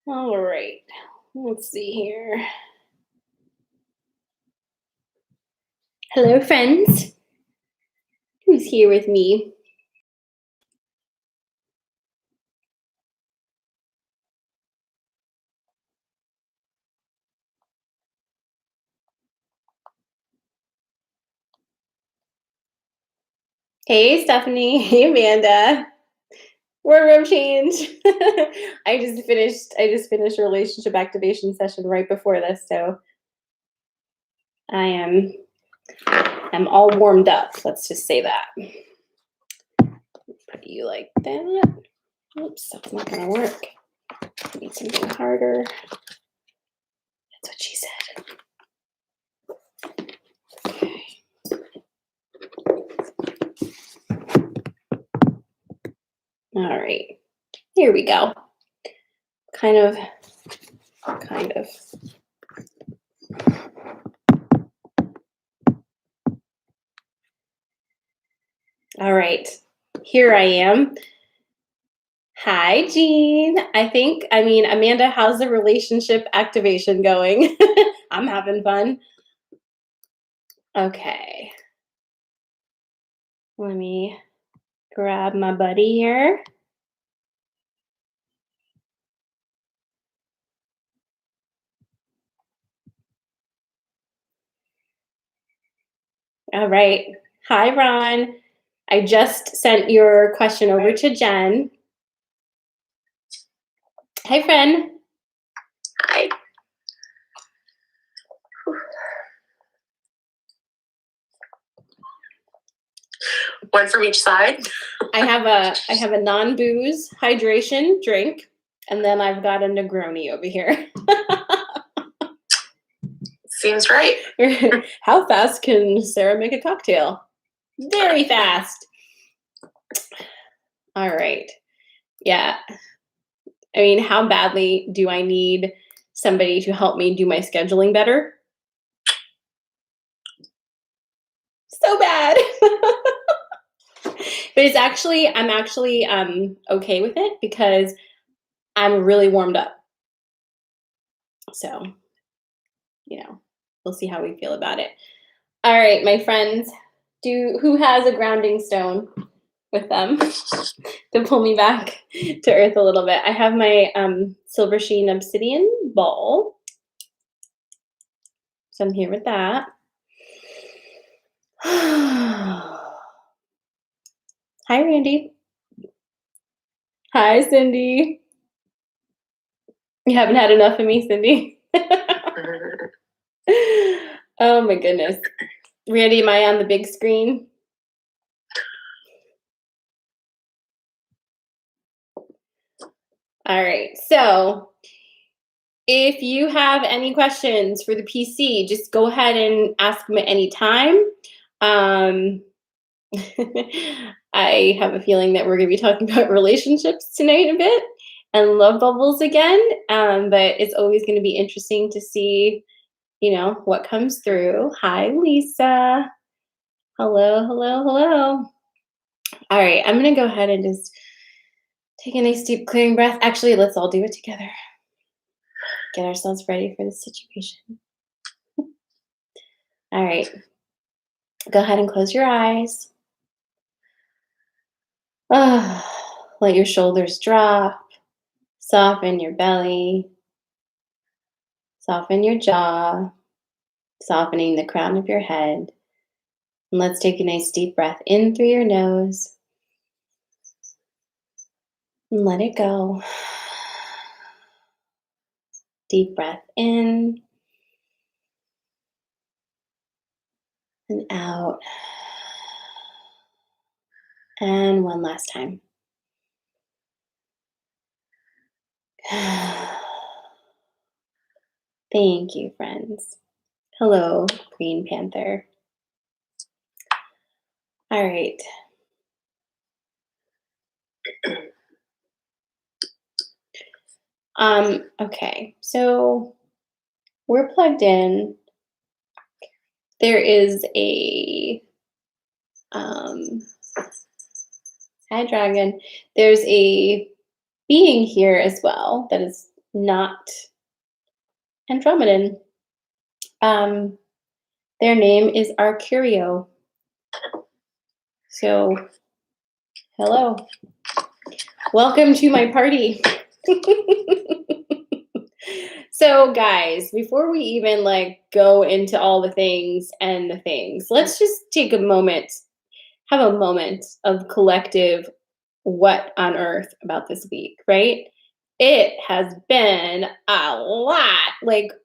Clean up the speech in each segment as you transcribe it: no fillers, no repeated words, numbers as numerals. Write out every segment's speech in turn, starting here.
All right. Let's see here. Hello, friends. Who's here with me? Hey, Stephanie. Hey, Amanda. Wardrobe change. I just finished a relationship activation session right before this, so I'm all warmed up. Let's just say that. Put you like that. Oops, that's not gonna work. Need something harder. That's what she said. Okay. All right. Here we go. Kind of. All right. Here I am. Hi, Jean. Amanda, how's the relationship activation going? I'm having fun. Okay. Let me grab my buddy here. All right. Hi, Ron. I just sent your question over to Jen. Hi, friend. Hi. One from each side. I have a non-booze hydration drink, and then I've got a Negroni over here. Seems right. How fast can Sarah make a cocktail? Very fast. All right. Yeah. I mean, how badly do I need somebody to help me do my scheduling better? So bad. But I'm actually okay with it because I'm really warmed up. So, we'll see how we feel about it. All right, my friends, who has a grounding stone with them to pull me back to earth a little bit? I have my silver sheen obsidian ball. So I'm here with that. Hi, Randy. Hi, Cindy. You haven't had enough of me, Cindy. Oh my goodness. Randy, am I on the big screen? All right. So if you have any questions for the PC, just go ahead and ask them at any time. I have a feeling that we're going to be talking about relationships tonight a bit and love bubbles again. But it's always going to be interesting to see, what comes through. Hi, Lisa. Hello, hello, hello. All right, I'm going to go ahead and just take a nice deep clearing breath. Actually, let's all do it together. Get ourselves ready for this situation. All right. Go ahead and close your eyes. Let your shoulders drop. Soften your belly. Soften your jaw. Softening the crown of your head. And let's take a nice deep breath in through your nose. And let it go. Deep breath in and out. And one last time. Thank you, friends. Hello, Green Panther. All right. Okay, so we're plugged in. There is a hi, Dragon. There's a being here as well that is not Andromedan. Their name is Arcurio. So, hello. Welcome to my party. So, guys, before we even go into all the things and the things, let's just take a moment, have a moment of collective what on earth about this week, right? It has been a lot.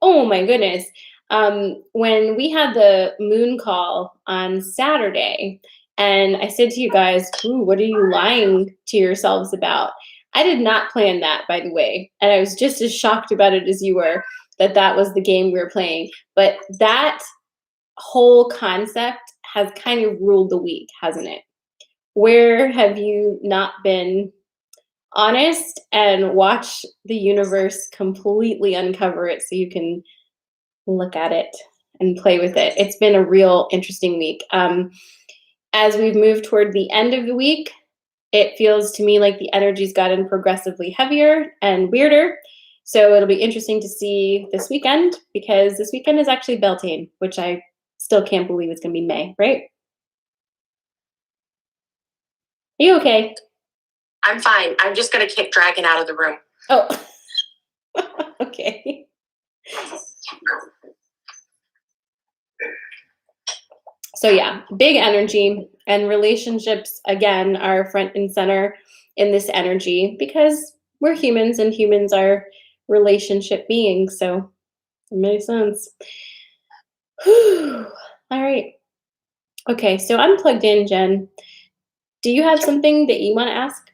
Oh my goodness. When we had the moon call on Saturday, and I said to you guys, "Ooh, what are you lying to yourselves about?" I did not plan that, by the way. And I was just as shocked about it as you were that that was the game we were playing. But that whole concept has kind of ruled the week, hasn't it? Where have you not been honest and watch the universe completely uncover it so you can look at it and play with it? It's been a real interesting week. As we've moved toward the end of the week, it feels to me like the energy's gotten progressively heavier and weirder. So it'll be interesting to see this weekend, because this weekend is actually Beltane, which I still can't believe it's going to be May, right? Are you okay? I'm fine. I'm just going to kick Dragon out of the room. Oh, okay. So yeah, big energy, and relationships again are front and center in this energy because we're humans and humans are relationship beings. So it makes sense. Whew. All right. Okay, so I'm plugged in, Jen. Do you have something that you want to ask?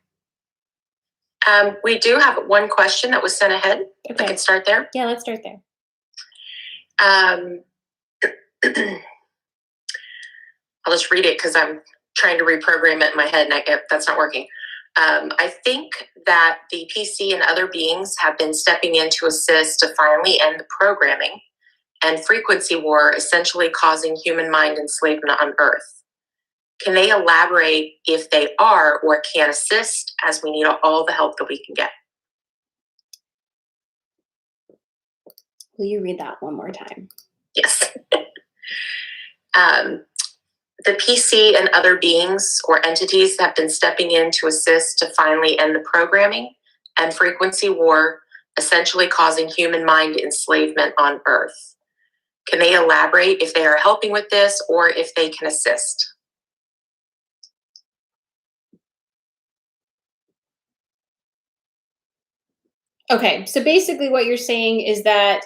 We do have one question that was sent ahead. Okay. I can start there. Yeah, let's start there. I'll just read it because I'm trying to reprogram it in my head, and that's not working. I think that the PC and other beings have been stepping in to assist to finally end the programming and frequency war, essentially causing human mind enslavement on Earth. Can they elaborate if they are or can assist, as we need all the help that we can get? Will you read that one more time? Yes. The PC and other beings or entities have been stepping in to assist to finally end the programming and frequency war, essentially causing human mind enslavement on Earth. Can they elaborate if they are helping with this or if they can assist? Okay, so basically what you're saying is that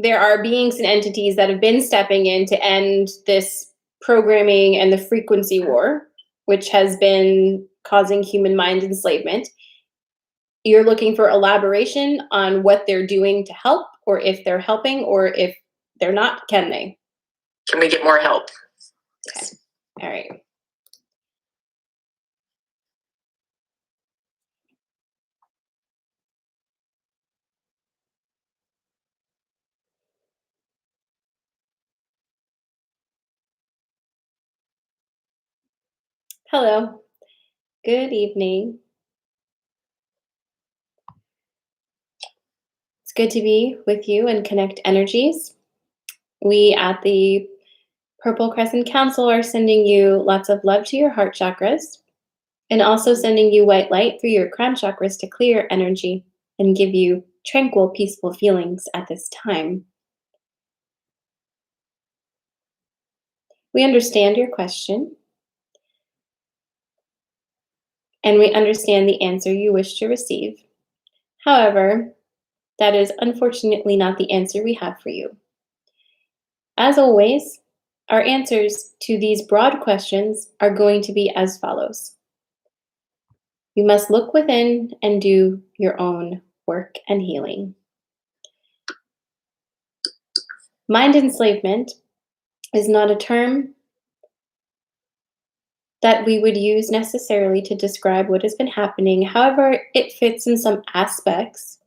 there are beings and entities that have been stepping in to end this programming and the frequency war, which has been causing human mind enslavement. You're looking for elaboration on what they're doing to help, or if they're helping, or if they're not, can they? Can we get more help? Okay. All right. Hello. Good evening. It's good to be with you and connect energies. We at the Purple Crescent Council are sending you lots of love to your heart chakras, and also sending you white light through your crown chakras to clear energy and give you tranquil, peaceful feelings at this time. We understand your question, and we understand the answer you wish to receive. However, that is unfortunately not the answer we have for you. As always, our answers to these broad questions are going to be as follows. You must look within and do your own work and healing. Mind enslavement is not a term that we would use necessarily to describe what has been happening. However, it fits in some aspects.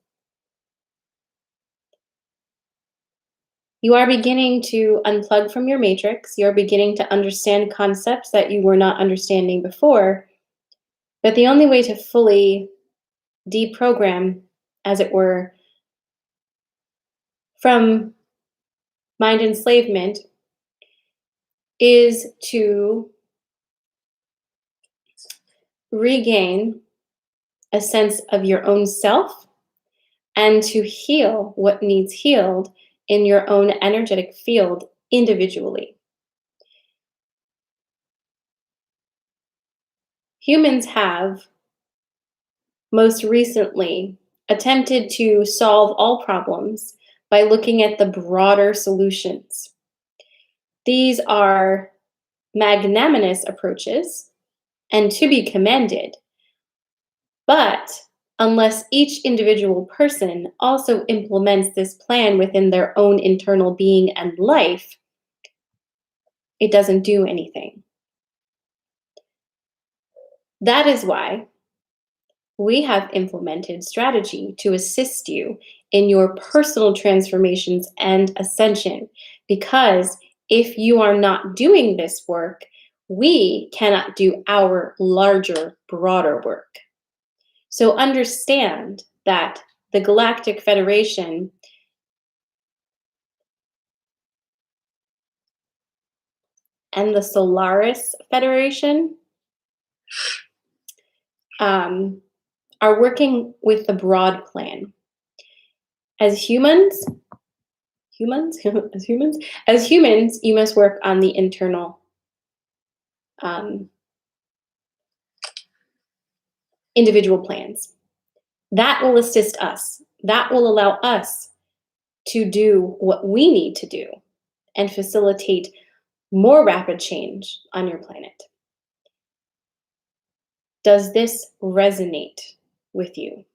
You are beginning to unplug from your matrix. You're beginning to understand concepts that you were not understanding before. But the only way to fully deprogram, as it were, from mind enslavement is to regain a sense of your own self and to heal what needs healed in your own energetic field individually. Humans have most recently attempted to solve all problems by looking at the broader solutions. These are magnanimous approaches and to be commended, but unless each individual person also implements this plan within their own internal being and life, it doesn't do anything. That is why we have implemented strategy to assist you in your personal transformations and ascension. Because if you are not doing this work, we cannot do our larger, broader work. So understand that the Galactic Federation and the Solaris Federation are working with the broad plan. As humans, you must work on the internal individual plans. That will assist us. That will allow us to do what we need to do and facilitate more rapid change on your planet. Does this resonate with you?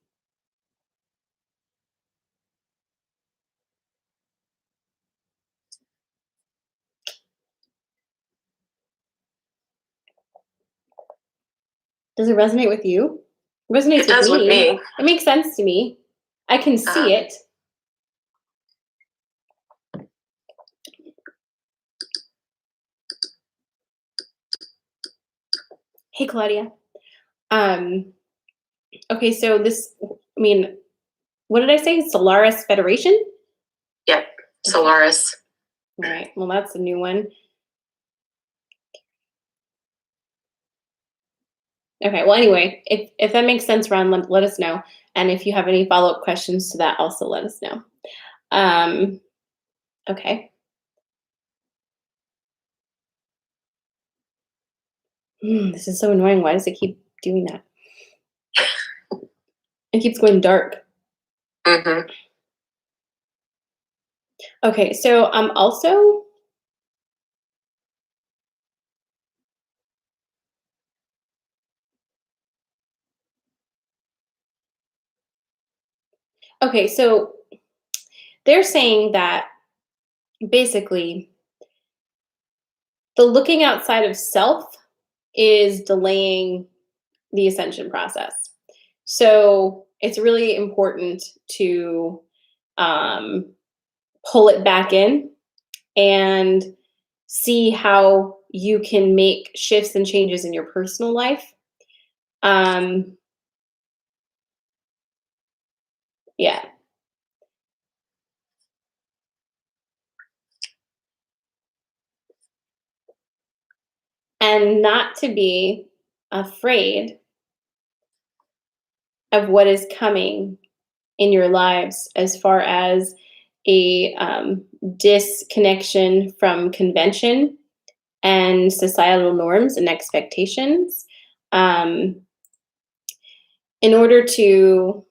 Does it resonate with you? It resonates It does with me. It makes sense to me. I can see it. Hey, Claudia. Okay, so this, what did I say? Solaris Federation? Yep, Solaris. All right, well, that's a new one. Okay, well, anyway, if that makes sense, Ron, let us know. And if you have any follow-up questions to that, also let us know. Okay. This is so annoying. Why does it keep doing that? It keeps going dark. Mm-hmm. Okay, so also, okay, so they're saying that basically the looking outside of self is delaying the ascension process. So it's really important to pull it back in and see how you can make shifts and changes in your personal life. Yeah. And not to be afraid of what is coming in your lives as far as a disconnection from convention and societal norms and expectations. In order to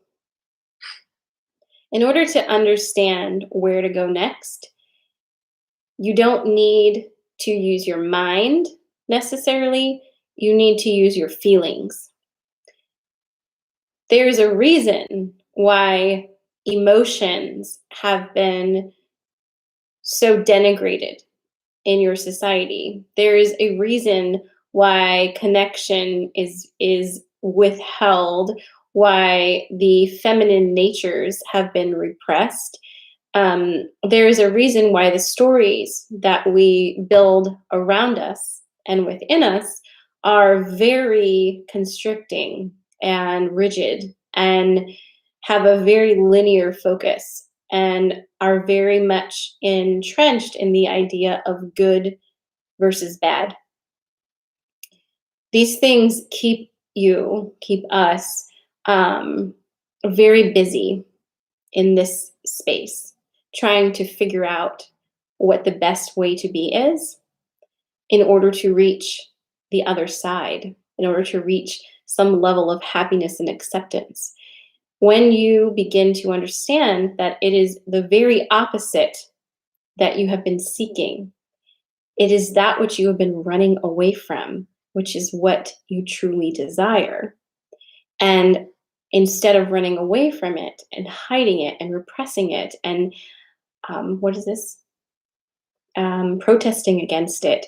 understand where to go next, you don't need to use your mind necessarily. You need to use your feelings. There's a reason why emotions have been so denigrated in your society. There is a reason why connection is withheld, why the feminine natures have been repressed. There is a reason why the stories that we build around us and within us are very constricting and rigid and have a very linear focus and are very much entrenched in the idea of good versus bad. These things keep us very busy in this space, trying to figure out what the best way to be is in order to reach the other side, in order to reach some level of happiness and acceptance. When you begin to understand that it is the very opposite that you have been seeking, it is that which you have been running away from, which is what you truly desire. And instead of running away from it and hiding it and repressing it and what is this? Protesting against it,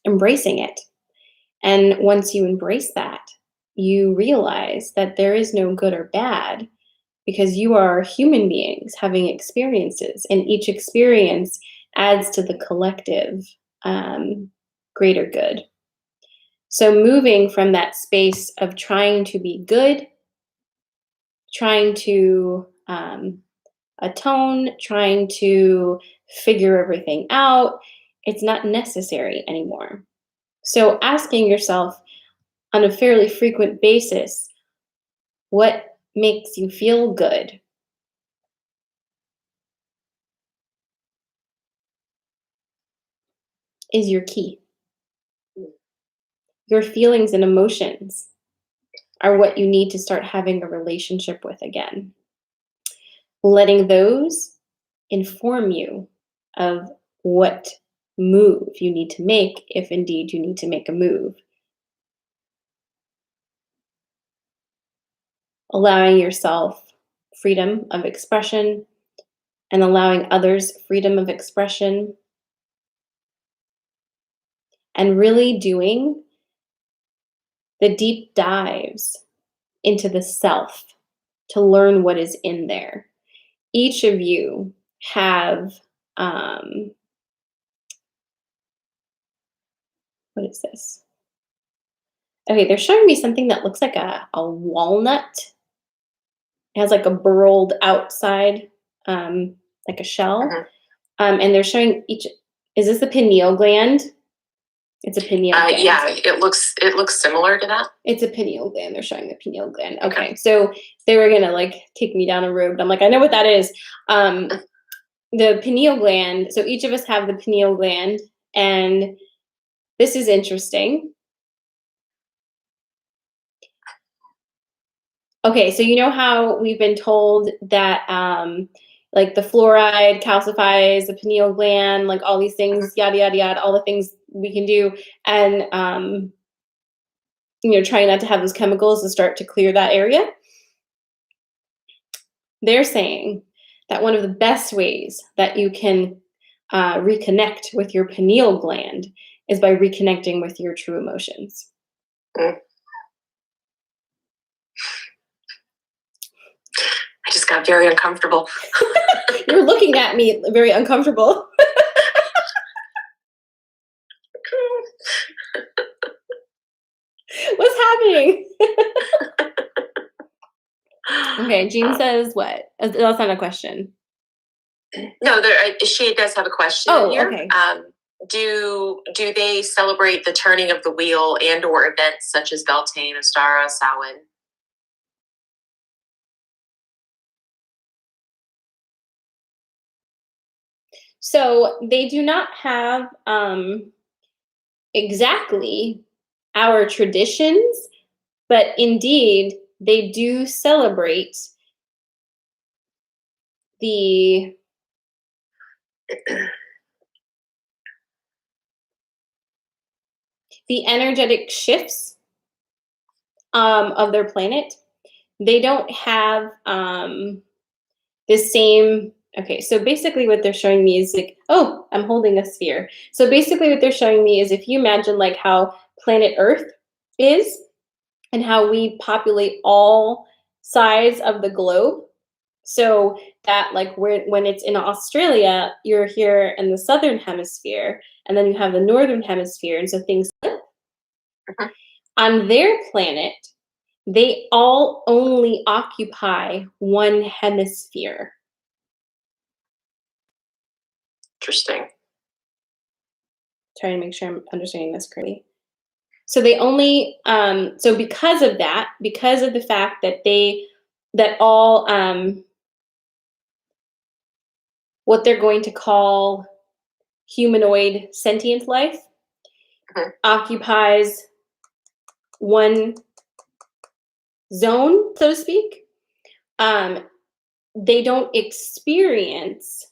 embracing it. And once you embrace that, you realize that there is no good or bad because you are human beings having experiences, and each experience adds to the collective greater good. So moving from that space of trying to be good, trying to atone, trying to figure everything out, it's not necessary anymore. So asking yourself on a fairly frequent basis, what makes you feel good? Is your key. Your feelings and emotions are what you need to start having a relationship with again. Letting those inform you of what move you need to make, if indeed you need to make a move. Allowing yourself freedom of expression and allowing others freedom of expression. And really doing the deep dives into the self to learn what is in there. Each of you have, what is this? Okay, they're showing me something that looks like a walnut. It has like a burled outside, like a shell. And they're showing each, is this the pineal gland? It's a pineal gland. Yeah, it looks similar to that. It's a pineal gland. They're showing the pineal gland. Okay. So they were gonna like take me down a road. I'm like, I know what that is. The pineal gland. So each of us have the pineal gland, and this is interesting. Okay, so you know how we've been told that like the fluoride calcifies the pineal gland, like all these things, yada yada yada, all the things we can do, and trying not to have those chemicals to start to clear that area. They're saying that one of the best ways that you can reconnect with your pineal gland is by reconnecting with your true emotions. I just got very uncomfortable. You're looking at me very uncomfortable. What's happening? Okay, Jean says what? That's not a question. No, she does have a question here. Okay. Do they celebrate the turning of the wheel and/or events such as Beltane, Ostara, Samhain? So they do not have exactly our traditions, but indeed they do celebrate the energetic shifts of their planet. They don't have the same. Okay, so basically what they're showing me is like, oh, I'm holding a sphere. So basically what they're showing me is if you imagine like how planet Earth is and how we populate all sides of the globe. So that like when it's in Australia, you're here in the southern hemisphere, and then you have the northern hemisphere, and so things flip. On their planet, They all only occupy one hemisphere. Interesting. Trying to make sure I'm understanding this correctly. So they only so because of that, because of the fact that that all what they're going to call humanoid sentient life Mhm. occupies one zone, so to speak, they don't experience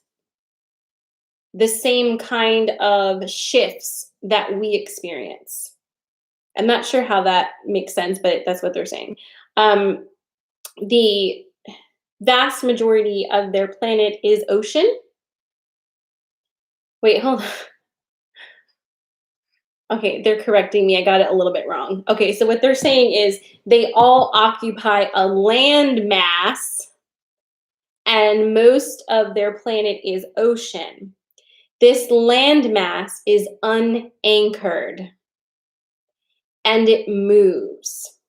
the same kind of shifts that we experience. I'm not sure how that makes sense, but that's what they're saying. The vast majority of their planet is ocean. Wait, hold on. Okay, they're correcting me. I got it a little bit wrong. Okay, so what they're saying is they all occupy a land mass, and most of their planet is ocean. This land mass is unanchored and it moves.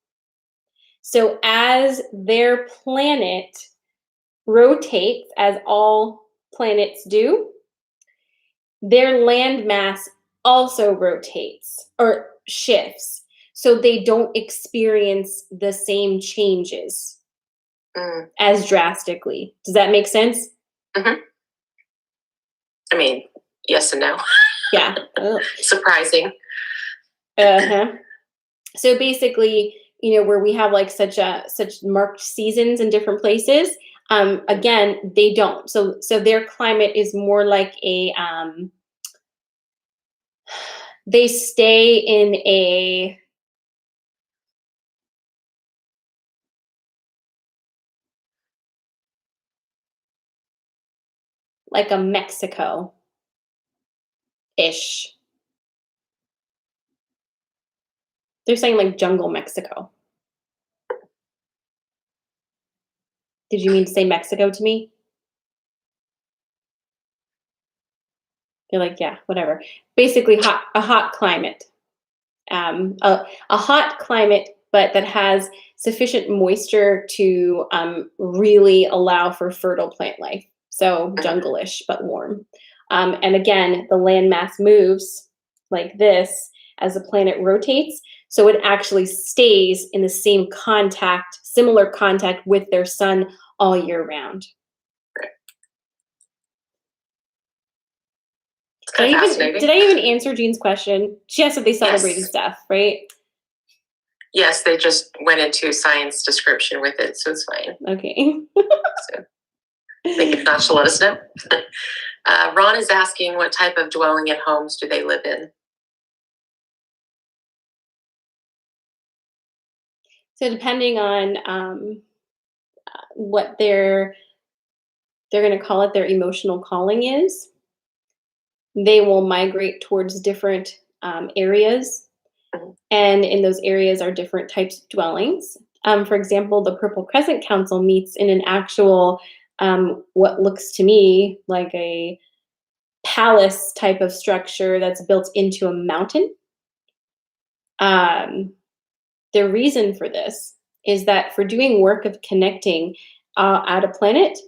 So as their planet rotates, as all planets do, their land mass also rotates or shifts. So they don't experience the same changes as drastically. Does that make sense? Mm-hmm. I mean, yes and no. Yeah. Surprising. Uh-huh. So basically, where we have like such marked seasons in different places, again, they don't. So their climate is more like they stay in a like a Mexico-ish. They're saying like jungle Mexico. Did you mean to say Mexico to me? They're like, yeah, whatever. Basically, a hot climate. A hot climate, but that has sufficient moisture to really allow for fertile plant life. So jungle-ish, but warm. And again, the landmass moves like this as the planet rotates. So it actually stays in the same similar contact with their sun all year round. Did I even answer Jean's question? She asked if they celebrated stuff, right? Yes, they just went into science description with it, so it's fine. Okay. So, think if not, she'll let us know. Ron is asking, what type of dwelling and homes do they live in? So depending on what they're going to call it, their emotional calling is, they will migrate towards different areas. And in those areas are different types of dwellings. For example, the Purple Crescent Council meets in an actual, what looks to me like a palace type of structure that's built into a mountain. The reason for this is that for doing work of connecting at a planet,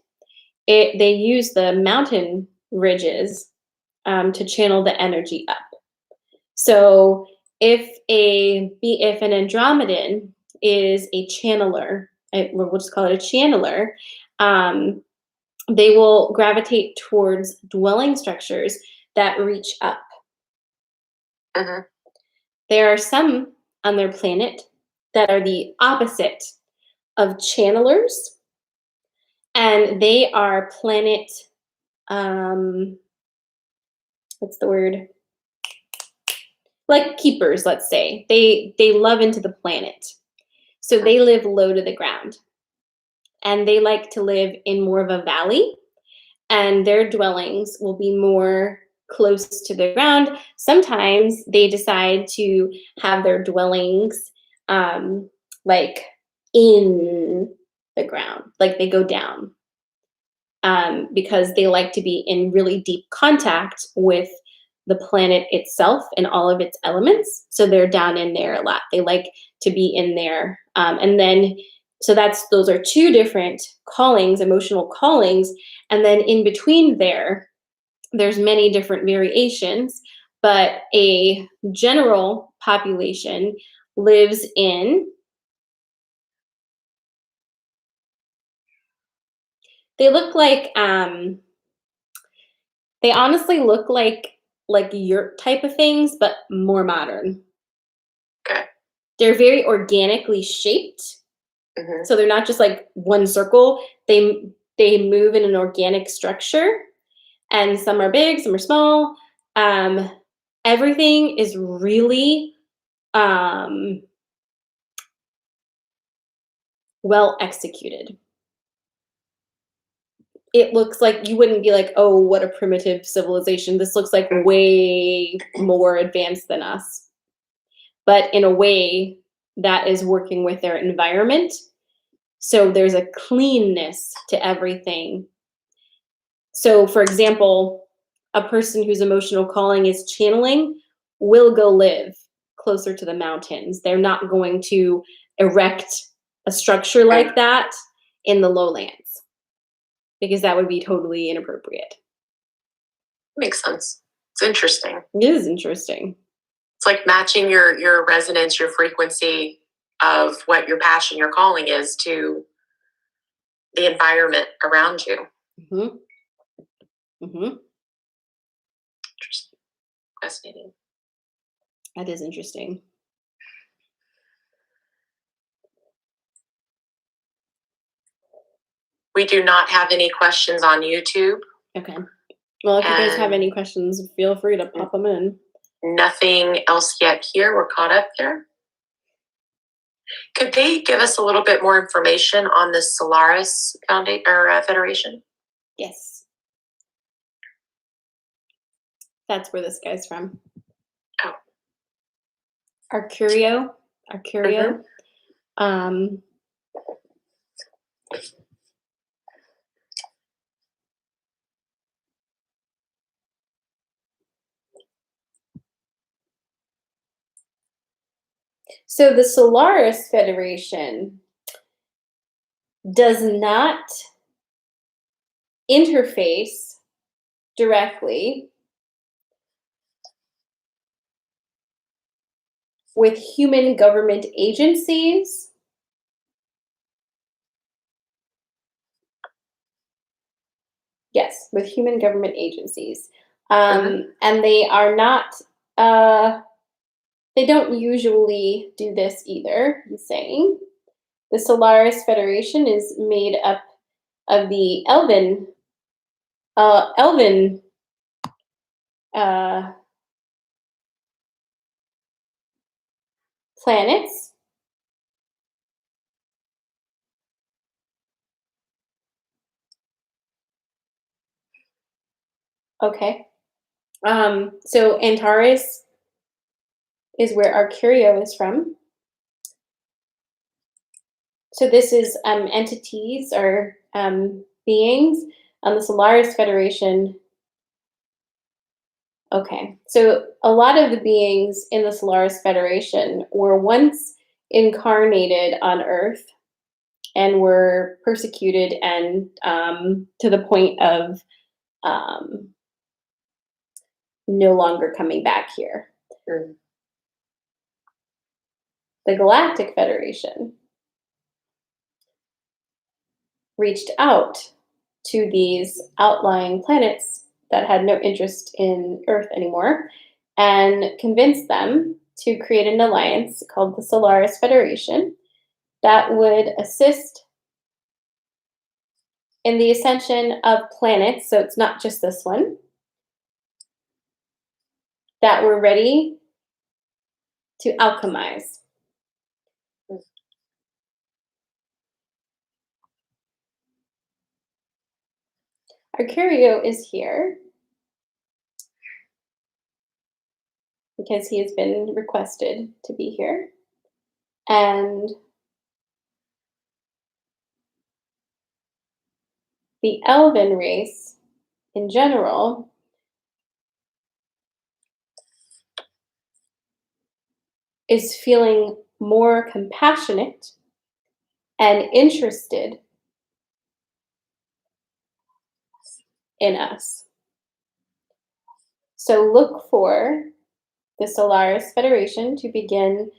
they use the mountain ridges to channel the energy up. So if an Andromedan is a channeler, we'll just call it a channeler, they will gravitate towards dwelling structures that reach up. Mm-hmm. There are some on their planet that are the opposite of channelers, and they are planet, what's the word? Like keepers, let's say. They love into the planet. So they live low to the ground. And they like to live in more of a valley, and their dwellings will be more close to the ground. Sometimes they decide to have their dwellings like in the ground, like they go down, because they like to be in really deep contact with the planet itself and all of its elements. So they're down in there a lot. They like to be in there. And then, so those are two different callings, emotional callings. And then in between there's many different variations, but a general population lives in, they look like, they honestly look like yurt type of things, but more modern. Okay. They're very organically shaped. Hmm. So they're not just like one circle. They move in an organic structure, and some are big, some are small. Um, Everything is really um, well executed. It looks like you wouldn't be like, oh, what a primitive civilization. This looks like way more advanced than us, but in a way that is working with their environment. So there's a cleanness to everything. So, for example, a person whose emotional calling is channeling will go live closer to the mountains. They're not going to erect a structure like that in the lowlands because that would be totally inappropriate. Makes sense. It's interesting. It is interesting. It's like matching your resonance, your frequency of what your passion, your calling is to the environment around you. Mm-hmm. Mm-hmm. Interesting. Fascinating. That is interesting. We do not have any questions on YouTube. Okay. Well, if you guys have any questions, feel free to pop them in. Nothing else yet here. We're caught up there. Could they give us a little bit more information on the Solaris Foundation or Federation? Yes. That's where this guy's from. Oh. Arcurio. Mm-hmm. So the Solaris Federation does not interface directly with human government agencies with human government agencies. And they are not, they don't usually do this either, he's saying. The Solaris Federation is made up of the Elven planets. Okay. So Antares is where Arcurio is from. So this is entities or beings on the Solaris Federation. Okay, so a lot of the beings in the Solaris Federation were once incarnated on Earth and were persecuted and to the point of no longer coming back here. Mm. The Galactic Federation reached out to these outlying planets that had no interest in Earth anymore and convinced them to create an alliance called the Solaris Federation that would assist in the ascension of planets, so it's not just this one, that were ready to alchemize. Arcurio is here because he has been requested to be here. And the Elven race in general is feeling more compassionate and interested in us. So look for the Solaris Federation to begin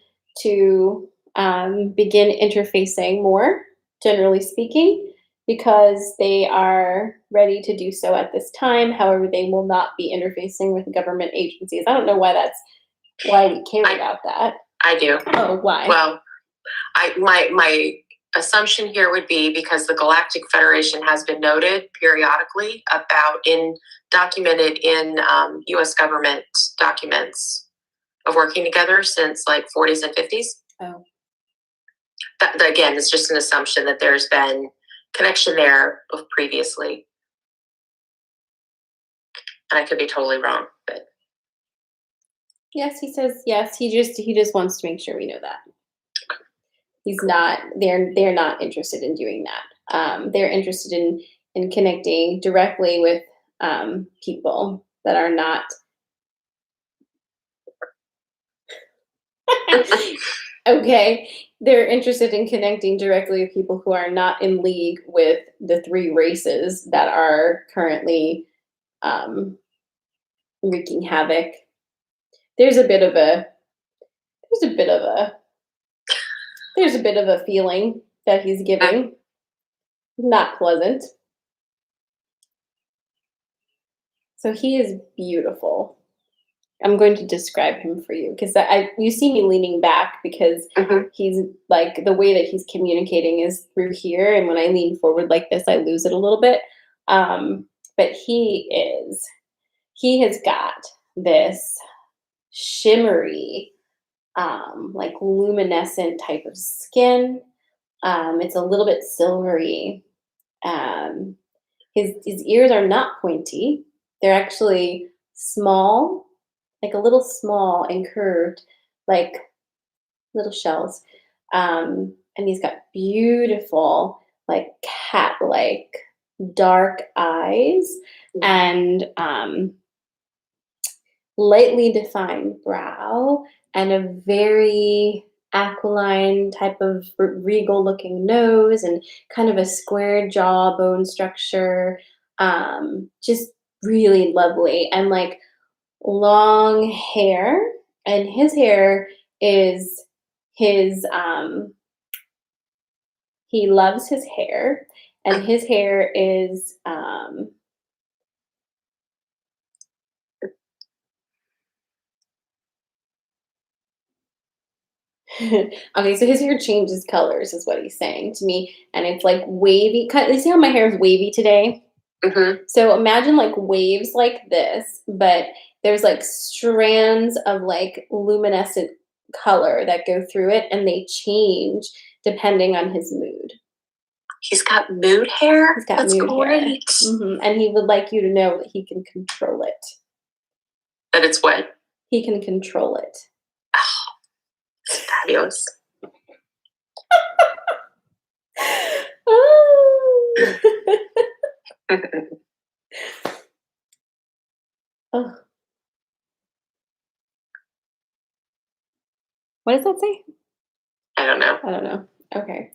interfacing more, generally speaking, because they are ready to do so at this time. However, they will not be interfacing with government agencies. I don't know why we care about that. I do. Oh, why? Well, my assumption here would be because the Galactic Federation has been noted periodically documented in U.S. government documents of working together since like 40s and 50s. Oh. That, again, it's just an assumption that there's been connection there of previously. And I could be totally wrong, but Yes, he says yes. He just wants to make sure we know that. He's not. They're not interested in doing that. They're interested in connecting directly with people that are not. Okay, they're interested in connecting directly with people who are not in league with the three races that are currently wreaking havoc. There's a bit of a feeling that he's giving. Not pleasant. So he is beautiful. I'm going to describe him for you because you see me leaning back because he's like the way that he's communicating is through here, and when I lean forward like this, I lose it a little bit. But he has got this shimmery, like luminescent type of skin. It's a little bit silvery. His ears are not pointy. They're actually small, like a little small and curved, like little shells. And he's got beautiful, like cat-like dark eyes and lightly defined brow and a very aquiline type of regal looking nose and kind of a square jaw bone structure. Just really lovely and like long hair, and his hair is he loves his hair, and his hair is okay, so his hair changes colors, is what he's saying to me, and it's like wavy. You see how my hair is wavy today? So imagine like waves like this, but there's like strands of like luminescent color that go through it, and they change depending on his mood. He's got mood hair? He's got That's mood great. hair. And he would like you to know that he can control it. That it's what? He can control it. Oh, fabulous. Oh. What does that say? I don't know. I don't know. Okay.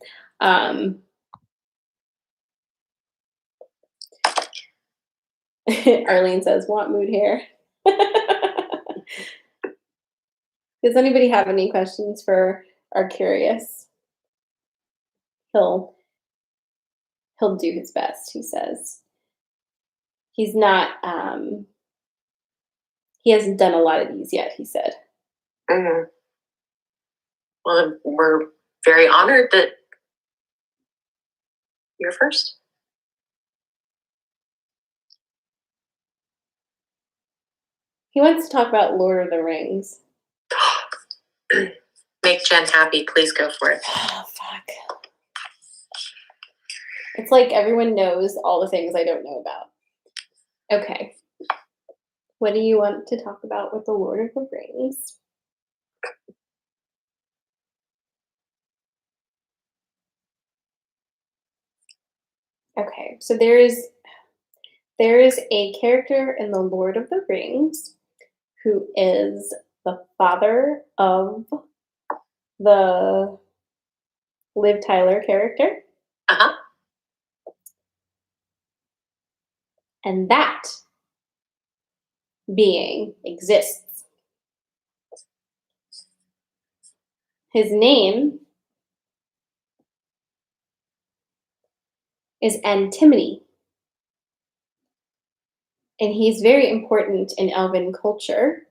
Arlene says, want mood hair. Does anybody have any questions for our curious? He'll do his best, he says. He's not, he hasn't done a lot of these yet, he said. Well, we're very honored that you're first. He wants to talk about Lord of the Rings. Make Jen happy. Please go for it. Oh, fuck. It's like everyone knows all the things I don't know about. Okay. What do you want to talk about with the Lord of the Rings? Okay, so there is a character in the Lord of the Rings who is the father of the Liv Tyler character, Uh-huh. and that being exists. His name is Antimony, and he's very important in elven culture.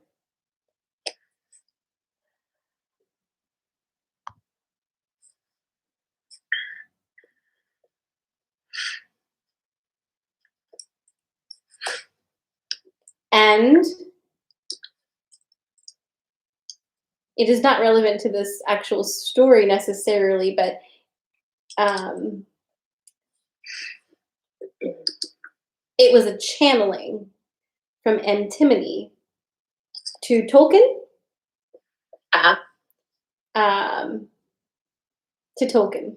And it is not relevant to this actual story necessarily, but it was a channeling from Antimony to Tolkien. Uh-huh. To Tolkien.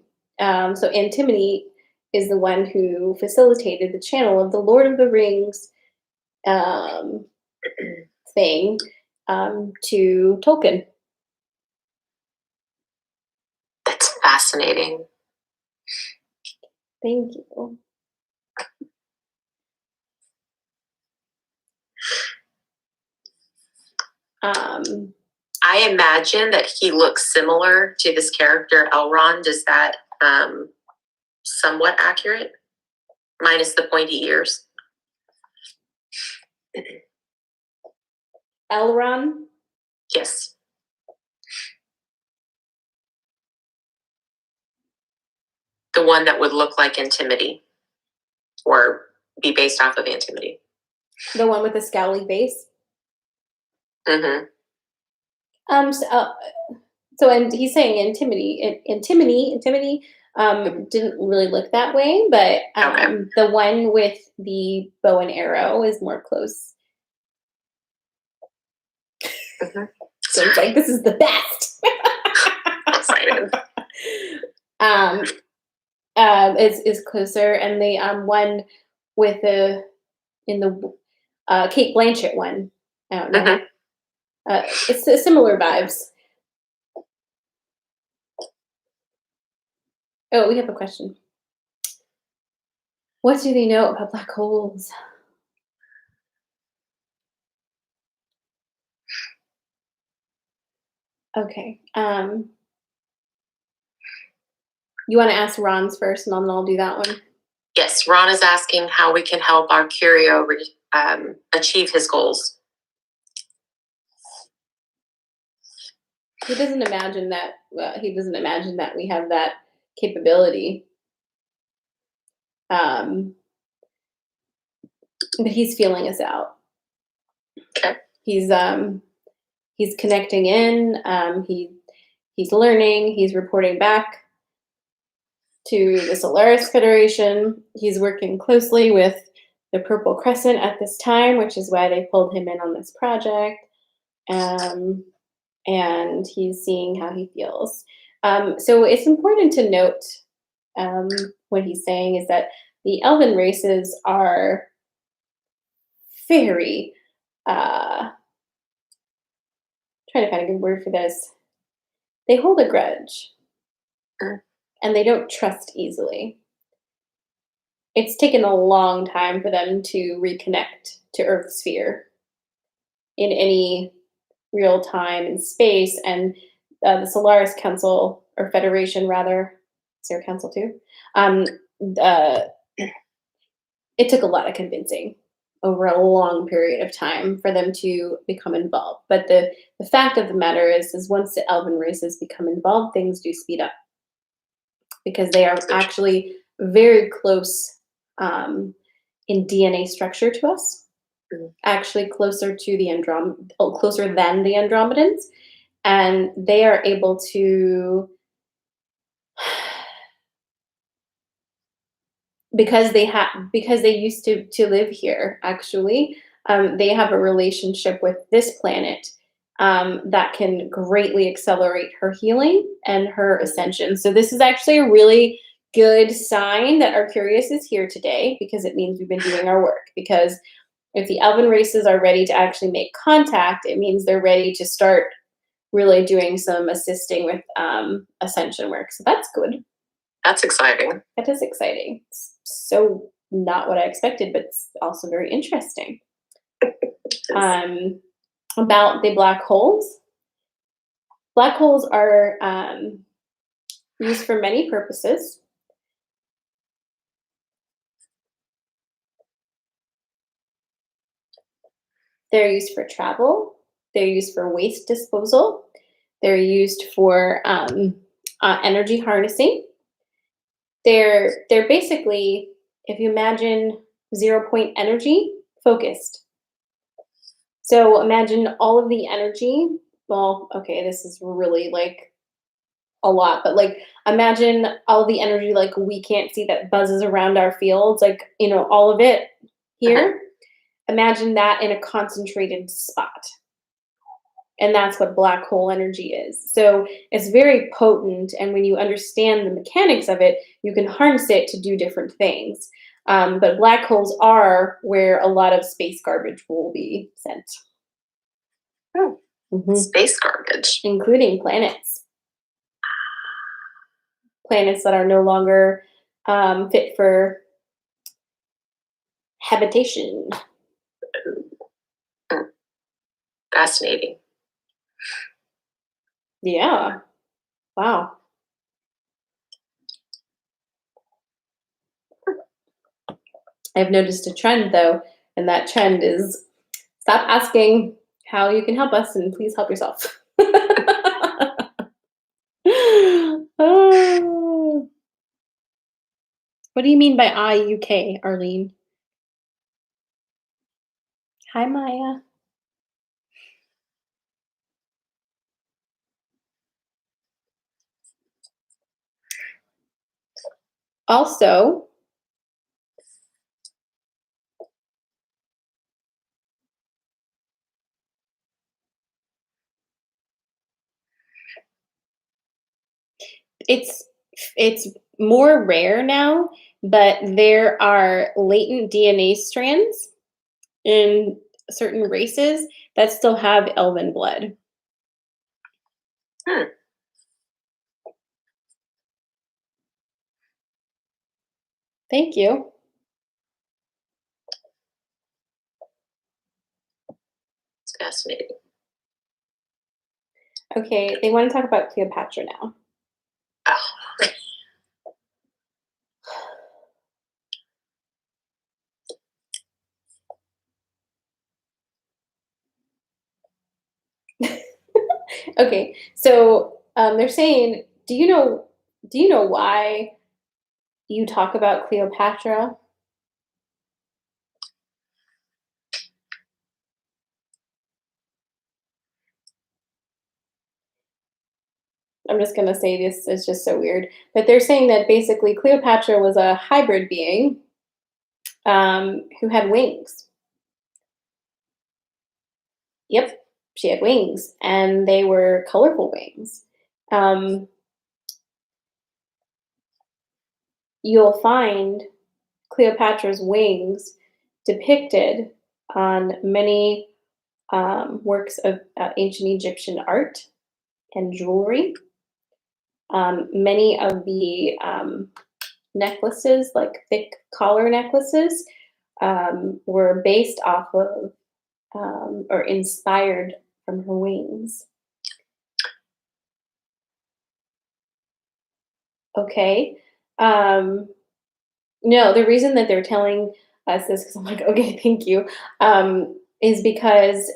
So Antimony is the one who facilitated the channel of the Lord of the Rings um, thing to Tolkien. That's fascinating. Thank you. I imagine that he looks similar to this character Elrond. Is that somewhat accurate? Minus the pointy ears. Elrond? Yes. The one that would look like Antimony or be based off of Antimony. The one with the scowly face? Mm-hmm. So and he's saying Antimony didn't really look that way, but Okay. the one with the bow and arrow is more close. Mm-hmm. So it's like, this is the best. Excited. Is closer, and the one with the Kate Blanchett one. I don't know. Mm-hmm. It's similar vibes. Oh, we have a question. What do they know about black holes? Okay. You want to ask Ron's first, and then I'll do that one. Yes, Ron is asking how we can help our Curio achieve his goals. He doesn't imagine that. He doesn't imagine that we have that capability. But he's feeling us out. Okay. He's connecting in. He's learning. He's reporting back to the Solaris Federation. He's working closely with the Purple Crescent at this time, which is why they pulled him in on this project. And he's seeing how he feels. So it's important to note what he's saying is that the elven races are very, trying to find a good word for this. They hold a grudge. And they don't trust easily. It's taken a long time for them to reconnect to Earth's sphere in any real time and space. And the Solaris Council, or Federation rather, is there a council too? It took a lot of convincing over a long period of time for them to become involved. But the fact of the matter is once the elven races become involved, things do speed up. Because they are actually very close in DNA structure to us, actually closer to the closer than the Andromedans, and they are able to, because they used to live here. Actually, they have a relationship with this planet that can greatly accelerate her healing and her ascension. So this is actually a really good sign that Arcurius is here today, because it means we've been doing our work. Because if the elven races are ready to actually make contact, it means they're ready to start really doing some assisting with ascension work. So that's good. That's exciting. That is exciting. It's so not what I expected, but it's also very interesting. Um, about the black holes. Black holes are used for many purposes. They're used for travel. They're used for waste disposal. They're used for energy harnessing. They're basically, if you imagine 0 point energy, focused. So imagine all of the energy. Well, okay, this is really like a lot, but like imagine all the energy like we can't see that buzzes around our fields, like all of it Uh-huh. here. Imagine that in a concentrated spot. And that's what black hole energy is. So it's very potent. And when you understand the mechanics of it, you can harness it to do different things. But black holes are where a lot of space garbage will be sent. Oh, Mhm. space garbage. Including planets. Planets that are no longer fit for habitation. Mm, fascinating. Yeah. Wow. I've noticed a trend though, and that trend is stop asking how you can help us and please help yourself. Oh. What do you mean by UK, Arlene? Hi, Maya. Also, it's it's more rare now, but there are latent DNA strands in certain races that still have elven blood. Hmm. Thank you. It's fascinating. Okay, they want to talk about Cleopatra now. Oh. Okay, so they're saying, do you know why you talk about Cleopatra? I'm just gonna say this is just so weird, but they're saying that basically Cleopatra was a hybrid being who had wings. Yep, she had wings, and they were colorful wings. Um, you'll find Cleopatra's wings depicted on many works of ancient Egyptian art and jewelry. Many of the necklaces, like thick collar necklaces, were based off of or inspired from her wings. Okay. Um, no, the reason that they're telling us this, because I'm like, okay, thank you, is because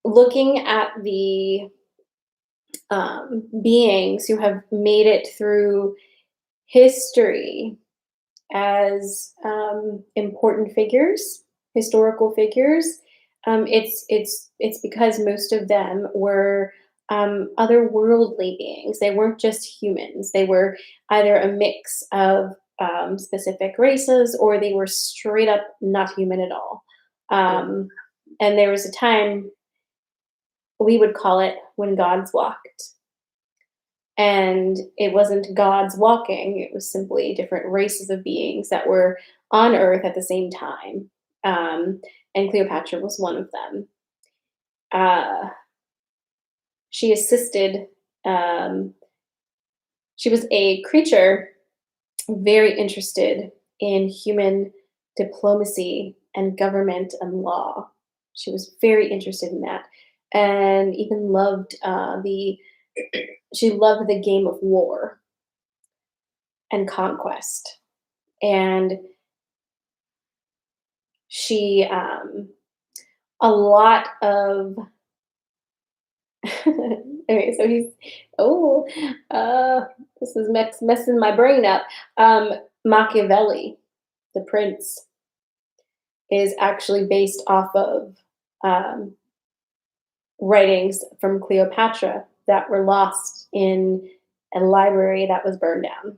looking at the beings who have made it through history as important figures, historical figures. It's because most of them were otherworldly beings. They weren't just humans. They were either a mix of specific races, or they were straight up not human at all. Um, and there was a time, we would call it, when gods walked. And it wasn't gods walking, it was simply different races of beings that were on Earth at the same time. Um, and Cleopatra was one of them. Uh, she assisted. Um, she was a creature very interested in human diplomacy and government and law. She was very interested in that, and even loved the. She loved the game of war and conquest, and she a lot of. Okay, so he's oh, this is messing my brain up. Machiavelli, the prince, is actually based off of um, writings from Cleopatra that were lost in a library that was burned down.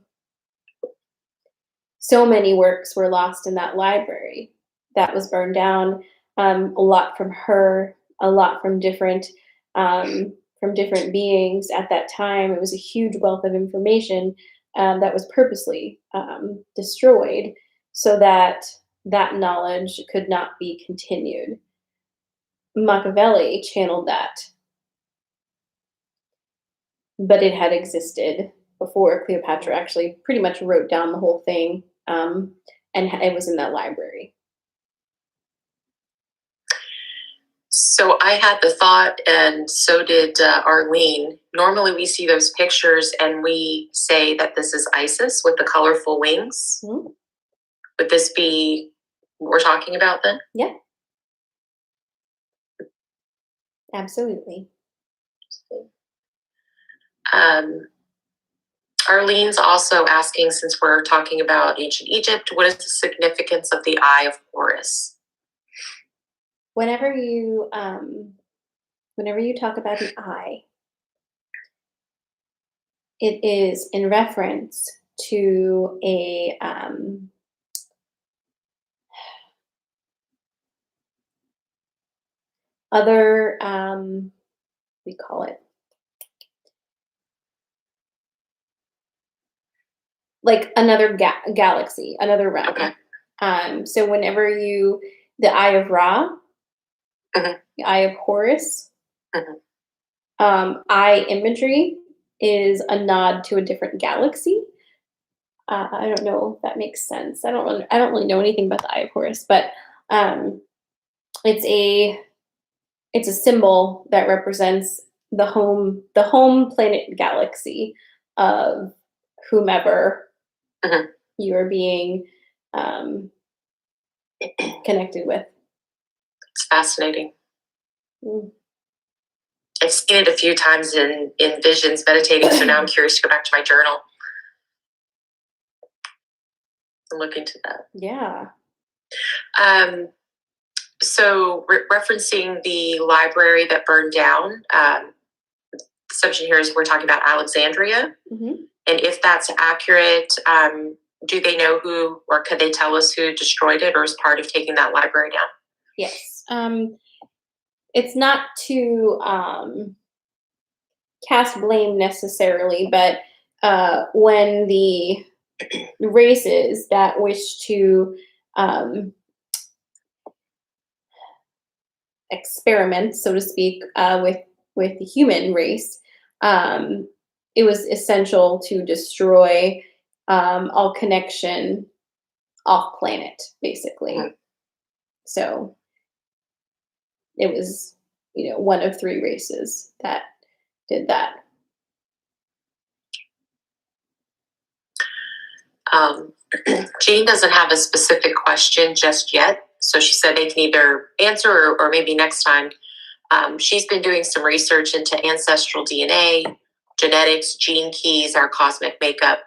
So many works were lost in that library that was burned down. A lot from her, a lot from different beings at that time. It was a huge wealth of information that was purposely destroyed so that that knowledge could not be continued. Machiavelli channeled that, but it had existed before Cleopatra actually pretty much wrote down the whole thing, and it was in that library. So I had the thought, and so did Arlene. Normally we see those pictures and we say that this is Isis with the colorful wings. Mm-hmm. Would this be what we're talking about then? Yeah. Absolutely. Arlene's also asking, since we're talking about ancient Egypt, what is the significance of the Eye of Horus? Whenever you talk about an eye, it is in reference to a other we call it like another galaxy, another realm. Okay. So whenever the Eye of Ra, Mhm. the Eye of Horus, Mhm. eye imagery is a nod to a different galaxy. I don't know if that makes sense. I don't really know anything about the Eye of Horus, but it's a symbol that represents the home planet galaxy of whomever Mhm. you are being connected with. It's fascinating. Mm. I've seen it a few times in visions meditating, so now I'm curious to go back to my journal and look into that. Yeah. So referencing the library that burned down, assumption here is we're talking about Alexandria. Mm-hmm. And if that's accurate, do they know who, or could they tell us who destroyed it or is part of taking that library down? Yes. It's not to cast blame necessarily, but when the races that wish to experiment, so to speak, with the human race, it was essential to destroy all connection off planet, basically. Mm. So it was, one of three races that did that. Jean doesn't have a specific question just yet, so she said they can either answer or maybe next time. She's been doing some research into ancestral DNA, genetics, gene keys, our cosmic makeup.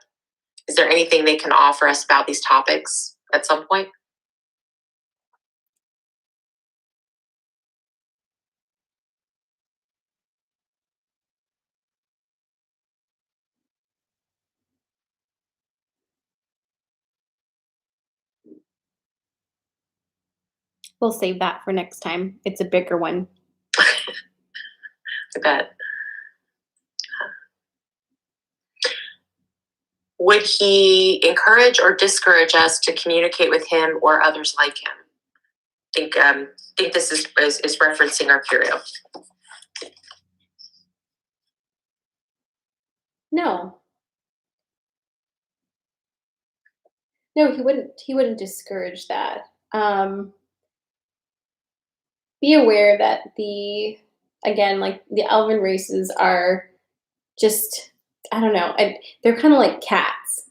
Is there anything they can offer us about these topics at some point? We'll save that for next time. It's a bigger one. I bet. Would he encourage or discourage us to communicate with him or others like him? I think this is referencing our curio. No, no, he wouldn't discourage that. Be aware that again, like the elven races are just, I don't know, they're kind of like cats.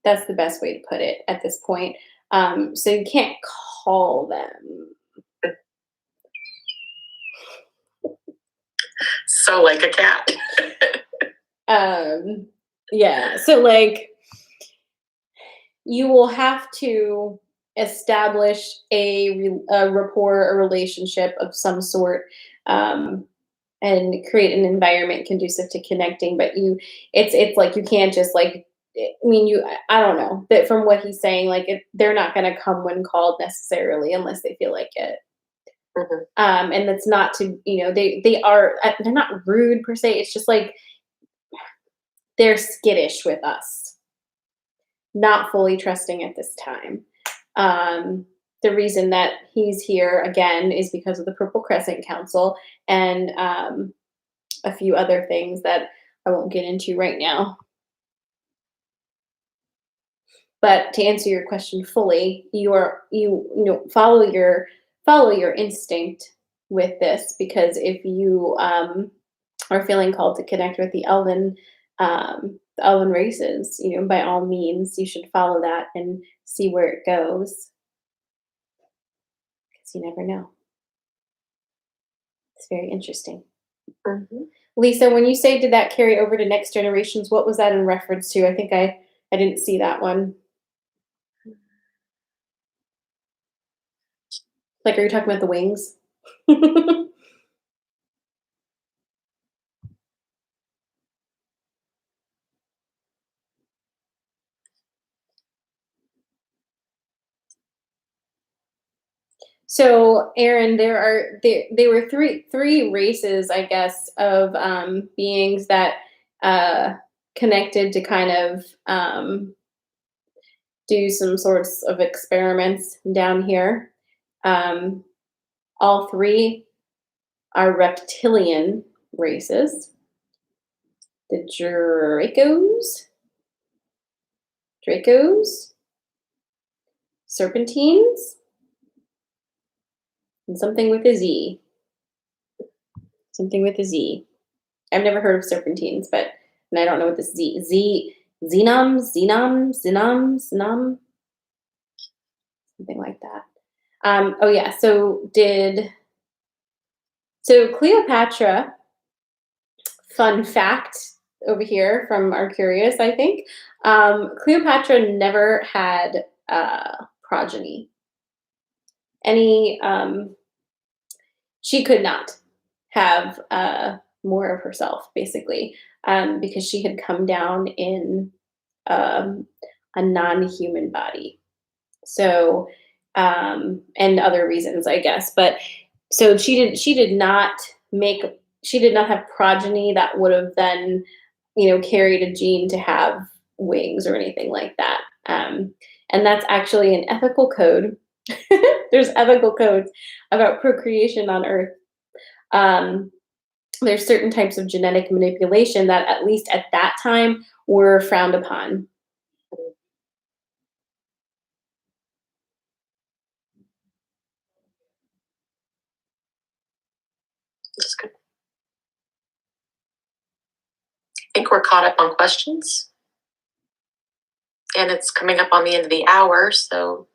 That's the best way to put it at this point. So you can't call them. So like a cat. Um, yeah. So like you will have to establish a rapport, a relationship of some sort, um, and create an environment conducive to connecting. But it's like you can't just like. I mean, I don't know, but from what he's saying, like they're not going to come when called necessarily unless they feel like it. Mhm. And that's not to, they are, they're not rude per se. It's just like they're skittish with us, not fully trusting at this time. The reason that he's here again is because of the Purple Crescent Council and a few other things that I won't get into right now. But to answer your question fully, follow your instinct with this, because if you are feeling called to connect with the elven races, by all means, you should follow that and see where it goes, because you never know. It's very interesting. Mhm. Lisa, when you say did that carry over to next generations, what was that in reference to? I think I didn't see that one. Like, are you talking about the wings? So, Aaron, there were three races, I guess, of beings that uh, connected to kind of do some sorts of experiments down here. Um, all three are reptilian races. The Dracos, Serpentines, and something with a Z. Something with a Z. I've never heard of Serpentines, and I don't know what this Xenom, something like that. Oh yeah. So Cleopatra? Fun fact over here from our curious, I think. Cleopatra never had progeny. Any She could not have more of herself, basically, because she had come down in um, a non-human body. So, and other reasons, I guess. But so she did not make. She did not have progeny that would have then, carried a gene to have wings or anything like that. And that's actually an ethical code. There's ethical codes about procreation on Earth. Um, there's certain types of genetic manipulation that, at least at that time, were frowned upon. That's good. I think we're caught up on questions. And it's coming up on the end of the hour, so.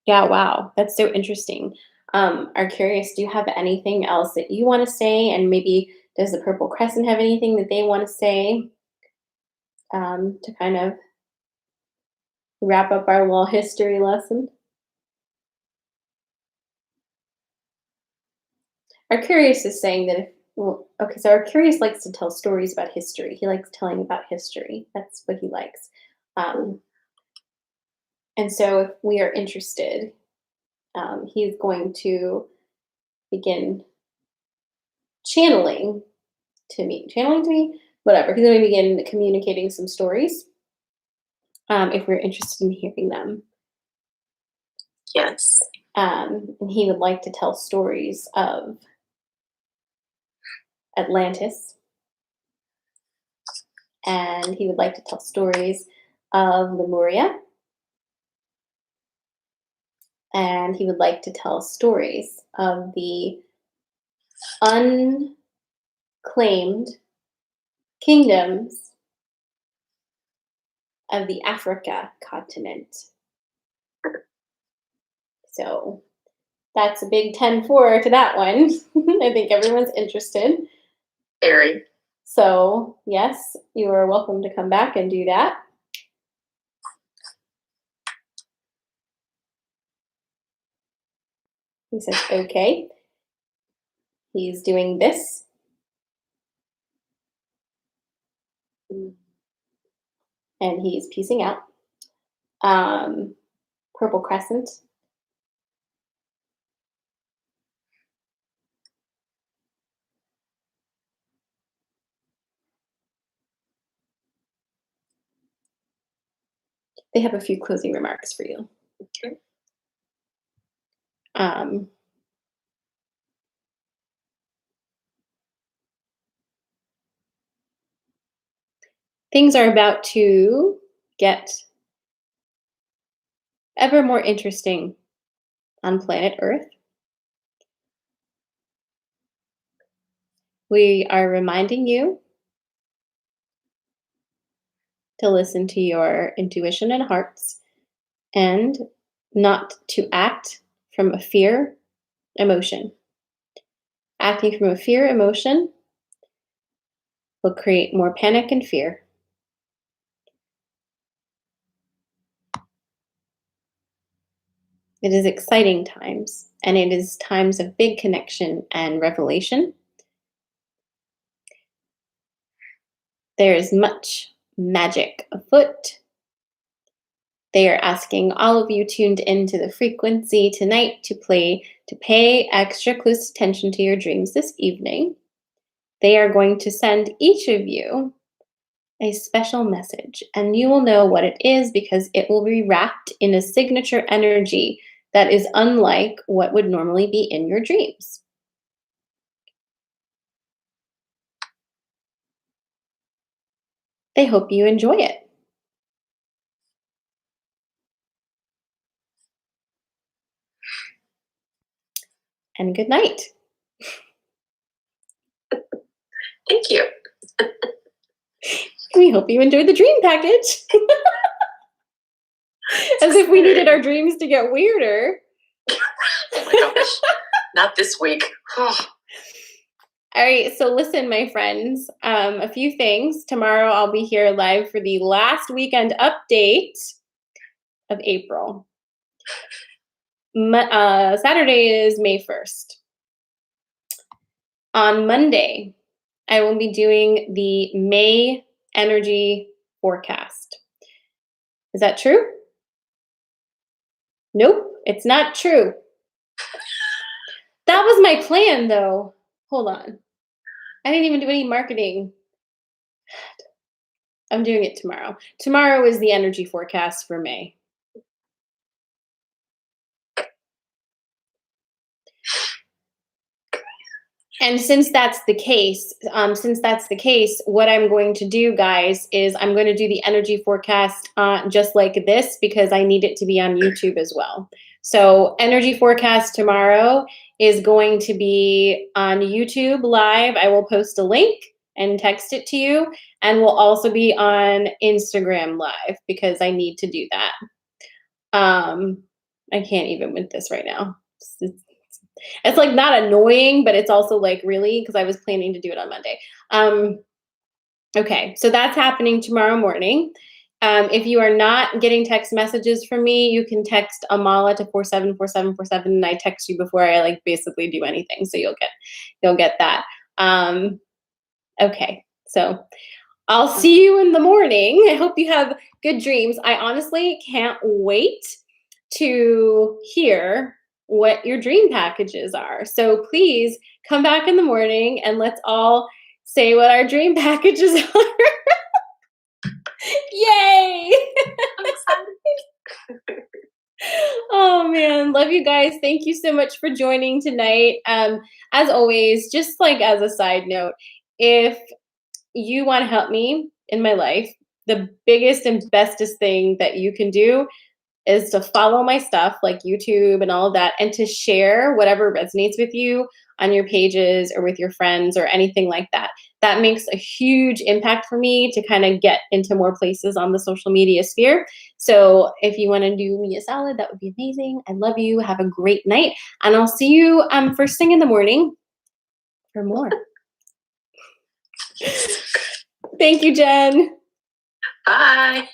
Yeah, wow, that's so interesting. Are curious, do you have anything else that you want to say? And maybe does the Purple Crescent have anything that they want to say, to kind of wrap up our little history lesson? Arcurious is saying that okay, so Arcurious likes to tell stories about history. He likes telling about history. That's what he likes. Um, and so if we are interested, he's going to begin channeling channeling to me, whatever. He's going to begin communicating some stories, if we're interested in hearing them. Yes. And he would like to tell stories of Atlantis, and he would like to tell stories of Lemuria, and he would like to tell stories of the unclaimed kingdoms of the Africa continent. So that's a big 10-4 to that one. I think everyone's interested. Very. So yes, you are welcome to come back and do that. He says, okay. He's doing this. And he's piecing out. Purple Crescent. They have a few closing remarks for you. Okay. Things are about to get ever more interesting on planet Earth. We are reminding you to listen to your intuition and hearts and not to act from a fear emotion. Acting from a fear emotion will create more panic and fear. It is exciting times, and it is times of big connection and revelation. There is much magic afoot. They are asking all of you tuned into the frequency tonight to pay extra close attention to your dreams this evening. They are going to send each of you a special message, and you will know what it is because it will be wrapped in a signature energy that is unlike what would normally be in your dreams. They hope you enjoy it. And good night. Thank you. We hope you enjoyed the dream package. As if we needed our dreams to get weirder. Oh my gosh. Not this week. All right, so listen, my friends, a few things. Tomorrow I'll be here live for the last weekend update of April. Saturday is May 1st. On Monday, I will be doing the May energy forecast. Is that true? Nope, it's not true. That was my plan, though. Hold on. I didn't even do any marketing. I'm doing it tomorrow. Tomorrow is the energy forecast for May. And since that's the case, what I'm going to do, guys, is I'm going to do the energy forecast just like this because I need it to be on YouTube as well. So energy forecast tomorrow is going to be on YouTube live. I will post a link and text it to you, and will also be on Instagram live because I need to do that. I can't even with this right now. It's like not annoying, but it's also like really because I was planning to do it on Monday. Okay, so that's happening tomorrow morning. If you are not getting text messages from me, you can text Amala to 474747, and I text you before I like basically do anything, so you'll get that. Okay, so I'll see you in the morning. I hope you have good dreams. I honestly can't wait to hear what your dream packages are. So please come back in the morning and let's all say what our dream packages are. Yay! I'm excited. Oh man, love you guys. Thank you so much for joining tonight. As always, just like as a side note, if you want to help me in my life, the biggest and bestest thing that you can do is to follow my stuff like YouTube and all of that, and to share whatever resonates with you on your pages or with your friends or anything like that. That makes a huge impact for me to kind of get into more places on the social media sphere. So if you want to do me a solid, that would be amazing. I love you. Have a great night. And I'll see you first thing in the morning for more. Thank you, Jen. Bye.